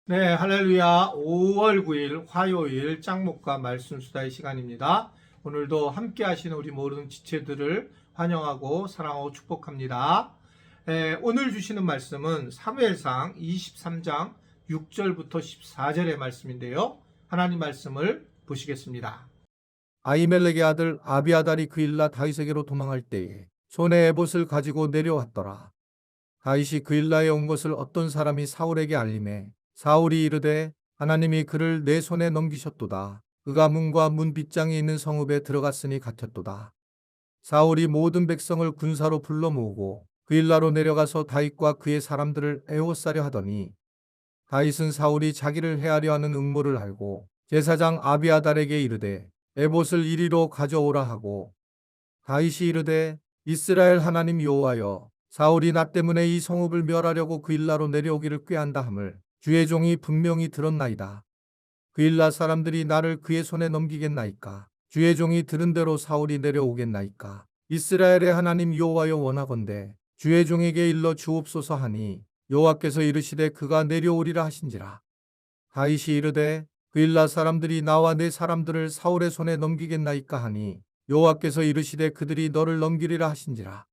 네, 할렐루야. 5월 9일 화요일 짱목과 말씀 수다의 시간입니다. 오늘도 함께 하시는 우리 모든 지체들을 환영하고 사랑하고 축복합니다. 오늘 주시는 말씀은 사무엘상 23장 6절부터 14절의 말씀인데요. 하나님 말씀을 보시겠습니다. 아히멜렉의 아들 아비아달이 그 일라 다윗에게로 도망할 때에 손에 에봇을 가지고 내려왔더라. 다윗이 그 일라에 온 것을 어떤 사람이 사울에게 알림해 사울이 이르되 하나님이 그를 내 손에 넘기셨도다. 그가 문과 문 빗장에 있는 성읍에 들어갔으니 같았도다. 사울이 모든 백성을 군사로 불러 모으고 그 일라로 내려가서 다윗과 그의 사람들을 애워싸려 하더니 다윗은 사울이 자기를 해하려 하는 음모를 알고 제사장 아비아달에게 이르되 에봇을 이리로 가져오라 하고 다윗이 이르되 이스라엘 하나님 여호와여 사울이 나 때문에 이 성읍을 멸하려고 그 일라로 내려오기를 꾀한다 함을 주의 종이 분명히 들었나이다. 그 일라 사람들이 나를 그의 손에 넘기겠나이까? 주의 종이 들은 대로 사울이 내려오겠나이까? 이스라엘의 하나님 여호와여 원하건대 주의 종에게 일러 주옵소서 하니 여호와께서 이르시되 그가 내려오리라 하신지라. 다윗이 이르되 그 일라 사람들이 나와 내 사람들을 사울의 손에 넘기겠나이까 하니 여호와께서 이르시되 그들이 너를 넘기리라 하신지라.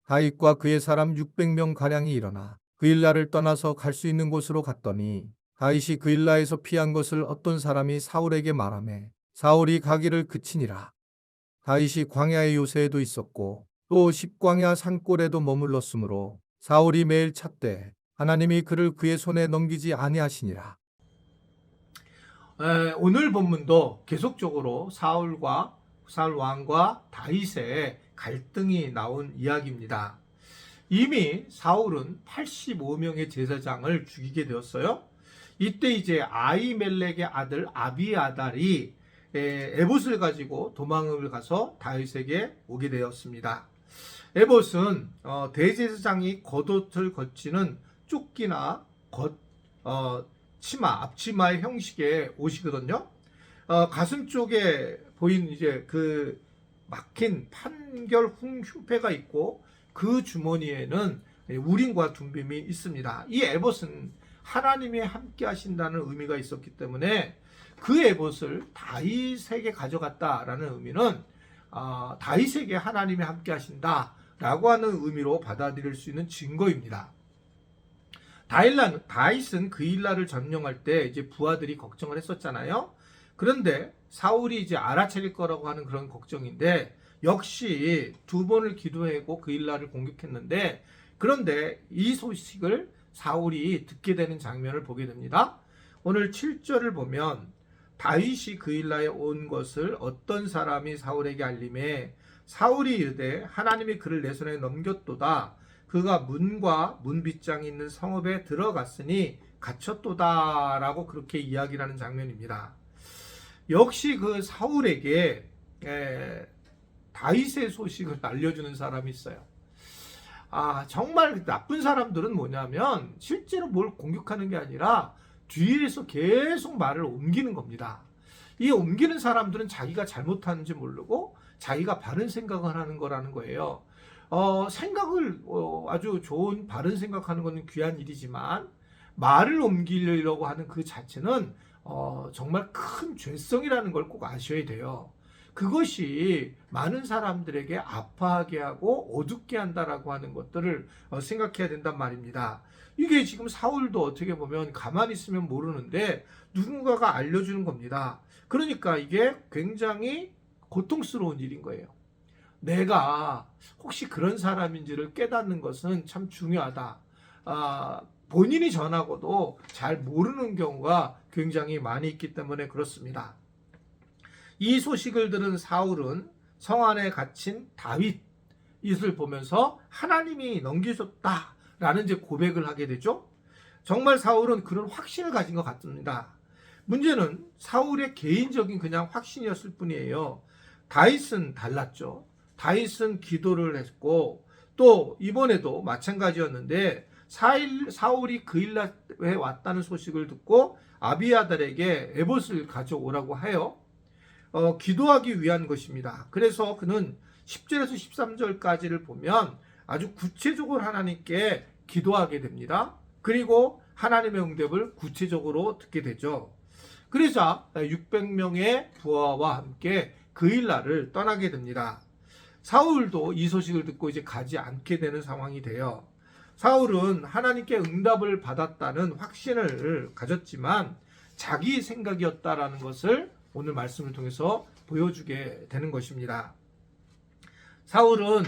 다윗과 그의 사람 600명 가량이 일어나 그 일라를 떠나서 갈 수 있는 곳으로 갔더니 다윗이 그 일라에서 피한 것을 어떤 사람이 사울에게 말하매 사울이 가기를 그치니라. 다윗이 광야의 요새에도 있었고 또 십광야 산골에도 머물렀으므로 사울이 매일 찾되 하나님이 그를 그의 손에 넘기지 아니하시니라. 오늘 본문도 계속적으로 사울 왕과 다윗의 갈등이 나온 이야기입니다. 이미 사울은 85명의 제사장을 죽이게 되었어요. 이때 이제 아히멜렉의 아들 아비아달이 에봇을 가지고 도망을 가서 다윗에게 오게 되었습니다. 에봇은 대제사장이 겉옷을 거치는 조끼나 치마, 앞치마의 형식의 옷이거든요. 가슴 쪽에 보이는 이제 그 막힌 판결 흉패가 있고 그 주머니에는 우림과 둠빔이 있습니다. 이 에봇은 하나님이 함께 하신다는 의미가 있었기 때문에 그 에봇을 다윗에게 가져갔다라는 의미는 다윗에게 하나님이 함께 하신다라고 하는 의미로 받아들일 수 있는 증거입니다. 다윗은 그 일라를 점령할 때 이제 부하들이 걱정을 했었잖아요. 그런데 사울이 이제 알아차릴 거라고 하는 그런 걱정인데 역시 두 번을 기도하고 그 일라를 공격했는데 그런데 이 소식을 사울이 듣게 되는 장면을 보게 됩니다. 오늘 7절을 보면 다윗이 그 일라에 온 것을 어떤 사람이 사울에게 알림해 사울이 이르되 하나님이 그를 내 손에 넘겼도다. 그가 문과 문빗장이 있는 성읍에 들어갔으니 갇혔도다 라고 그렇게 이야기를 하는 장면입니다. 역시 그 사울에게 다윗의 소식을 알려주는 사람이 있어요. 정말 나쁜 사람들은 뭐냐면 실제로 뭘 공격하는 게 아니라 뒤에서 계속 말을 옮기는 겁니다. 이 옮기는 사람들은 자기가 잘못하는지 모르고 자기가 바른 생각을 하는 거라는 거예요. 생각을 아주 좋은 바른 생각하는 것은 귀한 일이지만 말을 옮기려고 하는 그 자체는 정말 큰 죄성이라는 걸 꼭 아셔야 돼요. 그것이 많은 사람들에게 아파하게 하고 어둡게 한다라고 하는 것들을 생각해야 된단 말입니다. 이게 지금 사울도 어떻게 보면 가만히 있으면 모르는데 누군가가 알려주는 겁니다. 그러니까 이게 굉장히 고통스러운 일인 거예요. 내가 혹시 그런 사람인지를 깨닫는 것은 참 중요하다. 본인이 전하고도 잘 모르는 경우가 굉장히 많이 있기 때문에 그렇습니다. 이 소식을 들은 사울은 성 안에 갇힌 다윗을 보면서 하나님이 넘기셨다라는 이제 고백을 하게 되죠. 정말 사울은 그런 확신을 가진 것 같습니다. 문제는 사울의 개인적인 그냥 확신이었을 뿐이에요. 다윗은 달랐죠. 다윗은 기도를 했고 또 이번에도 마찬가지였는데 사울이 그 일라에 왔다는 소식을 듣고 아비아달에게 에봇을 가져오라고 해요. 기도하기 위한 것입니다. 그래서 그는 10절에서 13절까지를 보면 아주 구체적으로 하나님께 기도하게 됩니다. 그리고 하나님의 응답을 구체적으로 듣게 되죠. 그러자 600명의 부하와 함께 그 일날을 떠나게 됩니다. 사울도 이 소식을 듣고 이제 가지 않게 되는 상황이 돼요. 사울은 하나님께 응답을 받았다는 확신을 가졌지만 자기 생각이었다라는 것을 오늘 말씀을 통해서 보여주게 되는 것입니다. 사울은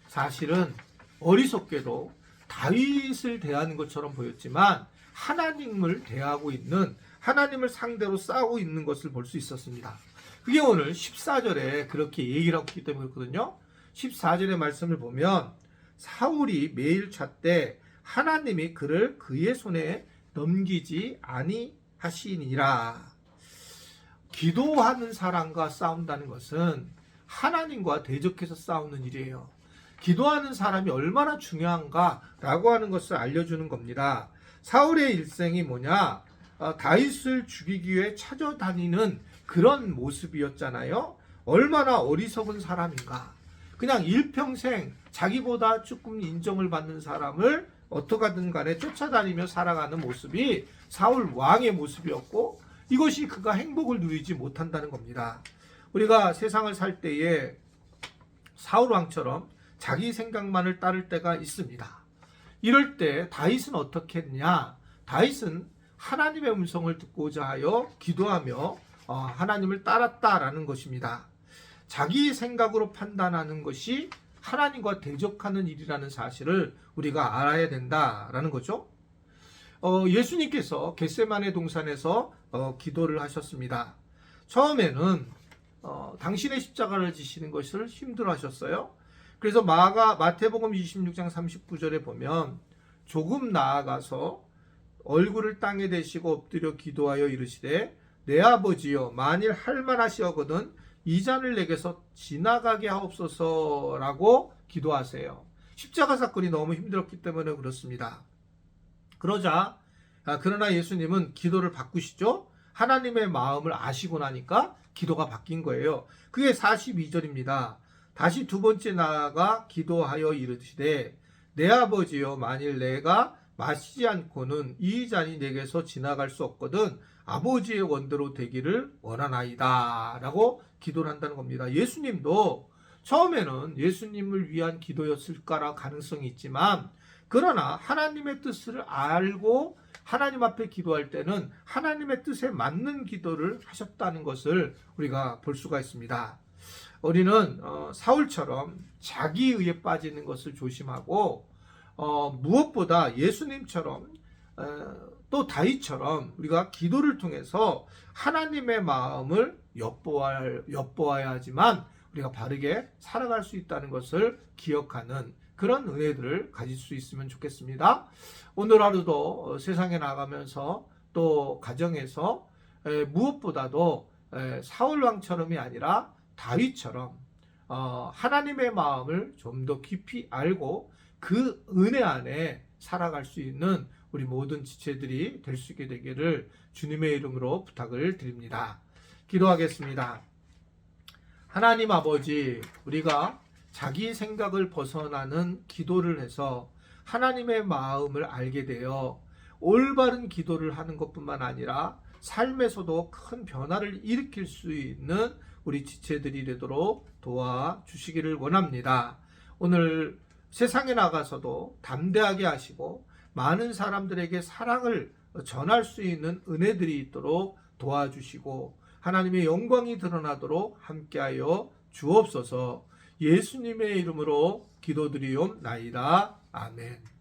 사실은 어리석게도 다윗을 대하는 것처럼 보였지만 하나님을 대하고 있는, 하나님을 상대로 싸우고 있는 것을 볼 수 있었습니다. 그게 오늘 14절에 그렇게 얘기를 하고 있기 때문에 그렇거든요. 14절의 말씀을 보면 사울이 매일 찾되 하나님이 그를 그의 손에 넘기지 아니하시니라. 기도하는 사람과 싸운다는 것은 하나님과 대적해서 싸우는 일이에요. 기도하는 사람이 얼마나 중요한가라고 하는 것을 알려주는 겁니다. 사울의 일생이 뭐냐? 다윗을 죽이기 위해 찾아다니는 그런 모습이었잖아요. 얼마나 어리석은 사람인가. 그냥 일평생 자기보다 조금 인정을 받는 사람을 어떻게든 간에 쫓아다니며 살아가는 모습이 사울 왕의 모습이었고, 이것이 그가 행복을 누리지 못한다는 겁니다. 우리가 세상을 살 때에 사울 왕처럼 자기 생각만을 따를 때가 있습니다. 이럴 때 다윗은 어떻게 했냐? 다윗은 하나님의 음성을 듣고자 하여 기도하며 하나님을 따랐다라는 것입니다. 자기 생각으로 판단하는 것이 하나님과 대적하는 일이라는 사실을 우리가 알아야 된다라는 거죠. 예수님께서 겟세마네 동산에서 기도를 하셨습니다. 처음에는 당신의 십자가를 지시는 것을 힘들어하셨어요. 그래서 마태복음 26장 39절에 보면 조금 나아가서 얼굴을 땅에 대시고 엎드려 기도하여 이르시되 내 아버지여 만일 할만하시거든 이 잔을 내게서 지나가게 하옵소서라고 기도하세요. 십자가 사건이 너무 힘들었기 때문에 그렇습니다. 그러나 예수님은 기도를 바꾸시죠. 하나님의 마음을 아시고 나니까 기도가 바뀐 거예요. 그게 42절입니다. 다시 두 번째 나아가 기도하여 이르시되 내 아버지여 만일 내가 마시지 않고는 이 잔이 내게서 지나갈 수 없거든 아버지의 원대로 되기를 원하나이다 라고 기도를 한다는 겁니다. 예수님도 처음에는 예수님을 위한 기도였을까라 가능성이 있지만, 그러나 하나님의 뜻을 알고 하나님 앞에 기도할 때는 하나님의 뜻에 맞는 기도를 하셨다는 것을 우리가 볼 수가 있습니다. 우리는 사울처럼 자기의에 빠지는 것을 조심하고 무엇보다 예수님처럼 또 다윗처럼 우리가 기도를 통해서 하나님의 마음을 엿보아야 하지만 우리가 바르게 살아갈 수 있다는 것을 기억하는 그런 은혜들을 가질 수 있으면 좋겠습니다. 오늘 하루도 세상에 나가면서 또 가정에서 무엇보다도 사울왕처럼이 아니라 다윗처럼 하나님의 마음을 좀 더 깊이 알고 그 은혜 안에 살아갈 수 있는 우리 모든 지체들이 될 수 있게 되기를 주님의 이름으로 부탁을 드립니다. 기도하겠습니다. 하나님 아버지, 우리가 자기 생각을 벗어나는 기도를 해서 하나님의 마음을 알게 되어 올바른 기도를 하는 것뿐만 아니라 삶에서도 큰 변화를 일으킬 수 있는 우리 지체들이 되도록 도와주시기를 원합니다. 오늘 세상에 나가서도 담대하게 하시고 많은 사람들에게 사랑을 전할 수 있는 은혜들이 있도록 도와주시고 하나님의 영광이 드러나도록 함께하여 주옵소서. 예수님의 이름으로 기도드리옵나이다. 아멘.